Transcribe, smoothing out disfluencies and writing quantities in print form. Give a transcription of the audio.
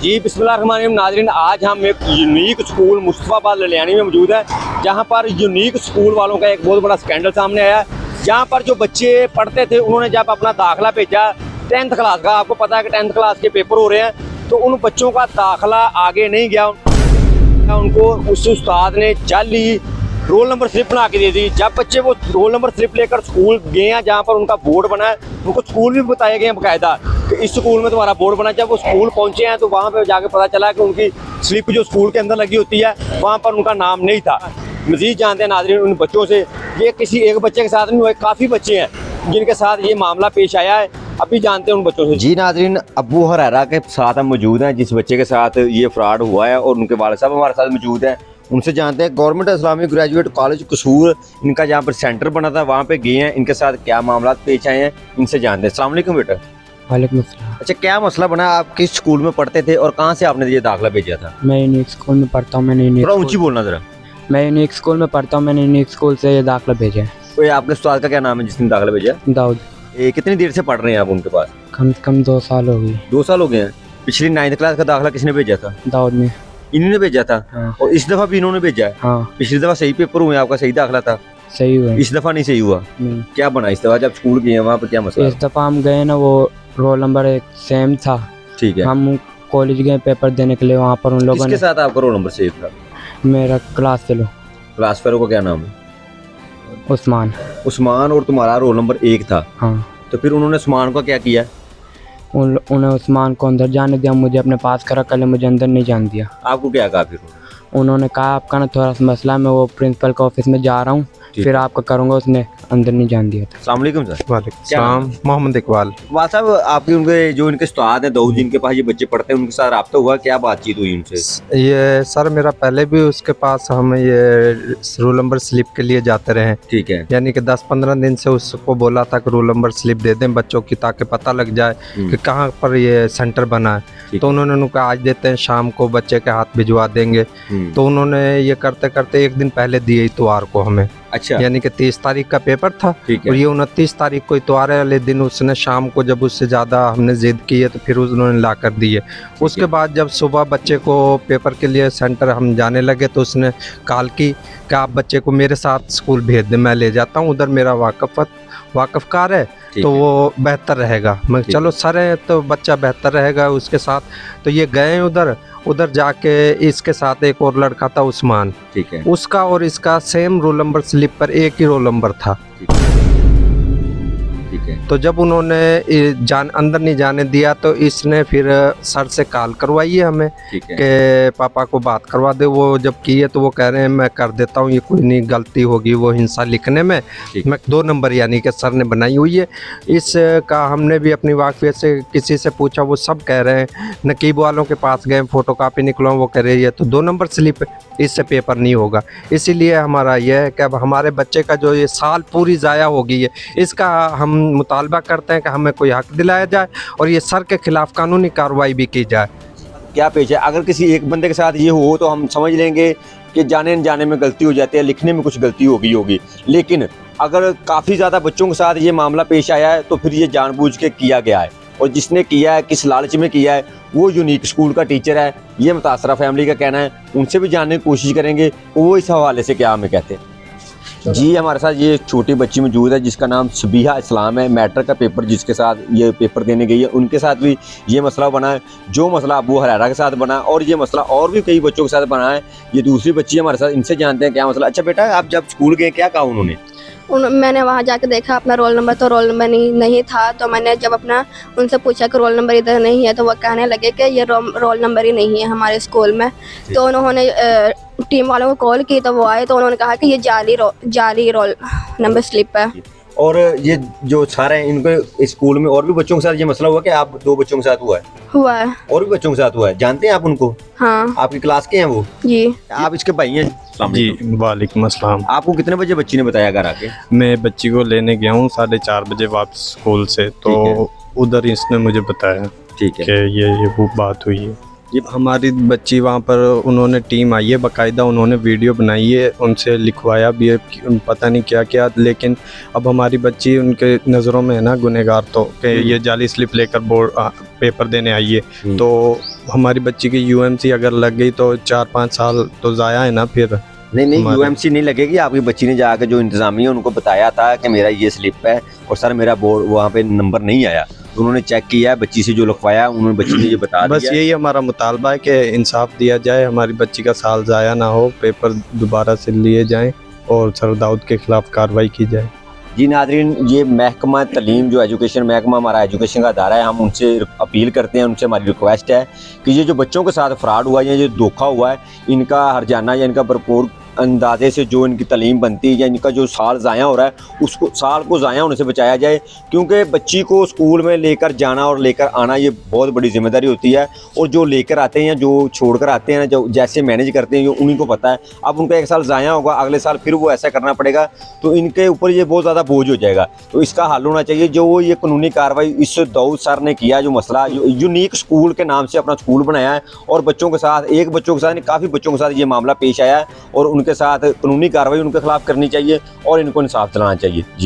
जी बिस्मिल्लाहिर्रहमानिर्रहीम नाज़रीन, आज हम एक यूनिक स्कूल मुस्तफ़ाबाद ललियानी में मौजूद है, जहां पर यूनिक स्कूल वालों का एक बहुत बड़ा स्कैंडल सामने आया है। जहां पर जो बच्चे पढ़ते थे उन्होंने जब अपना दाखिला भेजा 10th क्लास का, आपको पता है कि 10th क्लास के पेपर हो रहे हैं, तो उन बच्चों का दाखिला आगे नहीं गया। उनको उस उस्ताद ने जाली रोल नंबर स्लिप बना के दे दी। जब बच्चे वो रोल नंबर स्लिप लेकर स्कूल गए हैं जहाँ पर उनका बोर्ड बना है, उनको स्कूल भी बताए गए हैं बाकायदा कि इस स्कूल में तुम्हारा बोर्ड बना है। जब वो स्कूल पहुँचे हैं तो वहाँ पे जाके पता चला कि उनकी स्लिप जो स्कूल के अंदर लगी होती है वहाँ पर उनका नाम नहीं था। मज़ीद जानते हैं नाज़रीन उन बच्चों से, ये किसी एक बच्चे के साथ नहीं हुआ, काफ़ी बच्चे हैं जिनके साथ ये मामला पेश आया है। अभी जानते हैं उन बच्चों से। जी नाज़रीन, अबू हुरैरा के साथ हम मौजूद हैं जिस बच्चे के साथ ये फ्रॉड हुआ है, और उनके वालिद साहब हमारे साथ मौजूद हैं। उनसे जानते हैं गवर्नमेंट इस्लामिक ग्रेजुएट कॉलेज कसूर इनका जहाँ पर सेंटर बना था वहाँ पे गए हैं, इनके साथ क्या मामला पेश आए हैं इनसे जानते हैं। अस्सलाम वालेकुम बेटा। वालेकुम अस्सलाम। अच्छा, क्या मसला बना, आप किस स्कूल में पढ़ते थे और कहाँ से आपने ये दाखिला भेजा था? मैं यूनिक स्कूल में पढ़ता हूँ। मैंने थोड़ा ऊंची बोलना जरा। मैं यूनिक स्कूल में पढ़ता हूँ। मैंने यूनिक स्कूल से ये दाखिला भेजा है। तो ये आपके उस्ताद का क्या नाम है जिसने दाखिला भेजा? दाऊद। ये कितनी देर से पढ़ रहे हैं आप उनके पास? कम से कम 2 साल हो गई। 2 साल हो गए हैं। पिछली 9th क्लास का दाखिला किसने भेजा था? दाऊद ने। इन्होंने भेजा था? हाँ। और इस दफा भी इन्होंने भेजा है? हाँ। पिछली दफा सही पेपर हुए, आपका सही दाखिला था, सही हुआ। इस दफा नहीं सही हुआ। नहीं। क्या बना इस दफा जब स्कूल गए वहाँ पर, क्या मसला? इस दफा हम गए ना, वो रोल नंबर एक सेम था। ठीक है। हम कॉलेज गए पेपर देने के लिए, वहाँ पर उन लोगों किसके ने। साथ आपका रोल नंबर सेव था? मेरा क्लास फेलो क्लास फेलो का क्या नाम है? उस्मान। उस्मान। और तुम्हारा रोल नंबर 1 था। हाँ। तो फिर उन्होंने उस्मान का क्या किया? उन्हें उस्मान को अंदर जाने दिया, मुझे अपने पास करा, कल मुझे अंदर नहीं जाने दिया। आपको क्या कहा फिर? उन्होंने कहा आपका ना थोड़ा सा मसला है, मैं वो प्रिंसिपल के ऑफिस में जा रहा हूँ, फिर आपका करूँगा। उसने अंदर नहीं जान दिया था। अस्सलाम वालेकुम सर। वालेकुम सलाम। मोहम्मद इकबाल। वाल साहब, आपके उनके जो इनके उस्ताद हैं दाऊद, जिनके पास ये बच्चे पढ़ते हैं, उनके साथ रब्ता हुआ, क्या बातचीत हुई उनसे? ये सर मेरा पहले भी उसके पास हम ये रोल नंबर स्लिप के लिए जाते रहे। ठीक है। यानी कि 10-15 दिन से उसको बोला था कि रोल नंबर स्लिप दे दें बच्चों की, ताकि पता लग जाए कि कहाँ पर ये सेंटर बना है। तो उन्होंने कहा आज देते हैं, शाम को बच्चे के हाथ भिजवा देंगे। तो उन्होंने ये करते करते एक दिन पहले दिए इतवार को हमें। अच्छा। यानी कि 30 तारीख का पेपर था और ये 29 तारीख को इतवार वाले दिन उसने शाम को, जब उससे ज़्यादा हमने जिद की है तो फिर उन्होंने ला कर दिए। उसके बाद जब सुबह बच्चे को पेपर के लिए सेंटर हम जाने लगे तो उसने कॉल की कि आप बच्चे को मेरे साथ स्कूल भेज दें, मैं ले जाता हूँ, उधर मेरा वाकफ़कार है तो वो बेहतर रहेगा। मैं चलो सर है तो बच्चा बेहतर रहेगा उसके साथ। तो ये गए उधर जाके इसके साथ एक और लड़का था उस्मान। ठीक है। उसका और इसका सेम रोल नंबर स्लिप पर एक ही रोल नंबर था। ठीक है। तो जब उन्होंने अंदर नहीं जाने दिया तो इसने फिर सर से कॉल करवाई है हमें कि पापा को बात करवा दे। वो जब की है तो वो कह रहे हैं मैं कर देता हूँ, ये कोई नहीं, गलती होगी वो हिंसा लिखने में। मैं 2 नंबर यानी कि सर ने बनाई हुई है। इसका हमने भी अपनी वाकफियत से किसी से पूछा, वो सब कह रहे हैं। नकीब वालों के पास गए, फ़ोटो कापी निकलवा, वो कह रही है तो 2 नंबर स्लिप, इससे पेपर नहीं होगा। इसीलिए हमारा यह है कि अब हमारे बच्चे का जो ये साल पूरी ज़ाया हो गई है, इसका हम मुतालबा करते हैं कि हमें कोई हक दिलाया जाए और ये सर के खिलाफ कानूनी कार्रवाई भी की जाए। क्या पेश है? अगर किसी एक बंदे के साथ ये हो तो हम समझ लेंगे कि जाने न जाने में गलती हो जाती है, लिखने में कुछ गलती होगी। लेकिन अगर काफ़ी ज़्यादा बच्चों के साथ ये मामला पेश आया है तो फिर ये जानबूझ के किया गया है, और जिसने किया है, किस लालच में किया है, वो यूनिक स्कूल का टीचर है, ये मुतासरा फैमिली का कहना है। उनसे भी जानने की कोशिश करेंगे वो इस हवाले से क्या हमें कहते हैं। जी हमारे साथ ये छोटी बच्ची मौजूद है जिसका नाम सबीहा इस्लाम है। मैट्रिक का पेपर जिसके साथ ये पेपर देने गई है, उनके साथ भी ये मसला बना है जो मसला अबू हुरैरा के साथ बना, और ये मसला और भी कई बच्चों के साथ बना है। ये दूसरी बच्ची हमारे साथ, इनसे जानते हैं क्या मसला। अच्छा बेटा, आप जब स्कूल गए क्या कहा उन्होंने? मैंने वहाँ जाके देखा अपना रोल नंबर, तो रोल नंबर नहीं था। तो मैंने जब अपना उनसे पूछा कि रोल नंबर इधर नहीं है, तो वो कहने लगे कि ये रोल नंबर ही नहीं है हमारे स्कूल में। तो उन्होंने टीम वालों को कॉल की, तो वो आए तो उन्होंने कहा कि ये जाली रोल नंबर स्लिप है। और ये जो सारे हैं इनके स्कूल में और भी बच्चों के साथ ये मसला हुआ कि आप 2 बच्चों के साथ हुआ है? और भी बच्चों के साथ हुआ है। जानते हैं आप उनको? हाँ। आपकी क्लास के हैं वो? जी। आप इसके भाई हैं? जी वालेकुम अस्सलाम। आपको कितने बजे बच्ची ने बताया घर आके? मैं बच्ची को लेने गया हूँ 4:30 बजे वापस स्कूल से, तो उधर इसने मुझे बताया ठीक है कि ये वो बात हुई है। जी हमारी बच्ची वहाँ पर उन्होंने टीम आई है बाकायदा, उन्होंने वीडियो बनाई है, उनसे लिखवाया भी है पता नहीं क्या क्या, लेकिन अब हमारी बच्ची उनके नज़रों में है ना गुनहगार, तो कि ये जाली स्लिप लेकर बोर्ड पेपर देने आई है, तो हमारी बच्ची की यूएमसी अगर लग गई तो 4-5 साल तो ज़ाया है ना फिर। नहीं यूएमसी नहीं लगेगी। आपकी बच्ची ने जाकर जो इंतजामिया उनको बताया था कि मेरा ये स्लिप है और सर मेरा बोर्ड वहाँ पे नंबर नहीं आया, तो उन्होंने चेक किया, बच्ची से जो लिखवाया उन्होंने बच्ची ने ये बता दिया। बस यही हमारा मुतालबा है कि इंसाफ दिया जाए, हमारी बच्ची का साल ज़ाया ना हो, पेपर दोबारा से लिए जाएँ और सर दाऊद के ख़िलाफ़ कार्रवाई की जाए। जी नाज़रीन, ये महकमा तलीम जो एजुकेशन महकमा हमारा एजुकेशन का अदारा है, हम उनसे अपील करते हैं, उनसे हमारी रिक्वेस्ट है कि ये जो बच्चों के साथ फ्रॉड हुआ है या जो धोखा हुआ है, इनका हर्जाना या इनका भरपूर अंदाजे से जो इनकी तलीम बनती है या इनका जो साल ज़ाया हो रहा है उसको साल को ज़ाया होने से बचाया जाए, क्योंकि बच्ची को स्कूल में लेकर जाना और लेकर आना ये बहुत बड़ी जिम्मेदारी होती है, और जो लेकर आते हैं या जो छोड़कर आते हैं, जो जैसे मैनेज करते हैं, ये उन्हीं को पता है। अब उनका एक साल ज़ाया होगा, अगले साल फिर वो ऐसा करना पड़ेगा, तो इनके ऊपर ये बहुत ज़्यादा बोझ हो जाएगा। तो इसका हल होना चाहिए। जो ये कानूनी कार्रवाई इस दाऊद सर ने किया, जो मसला यूनिक स्कूल के नाम से अपना स्कूल बनाया है और बच्चों के साथ, एक बच्चों के साथ नहीं काफ़ी बच्चों के साथ ये मामला पेश आया है, और उनके साथ कानूनी कार्रवाई उनके खिलाफ करनी चाहिए और इनको इंसाफ दिलाना चाहिए। जी।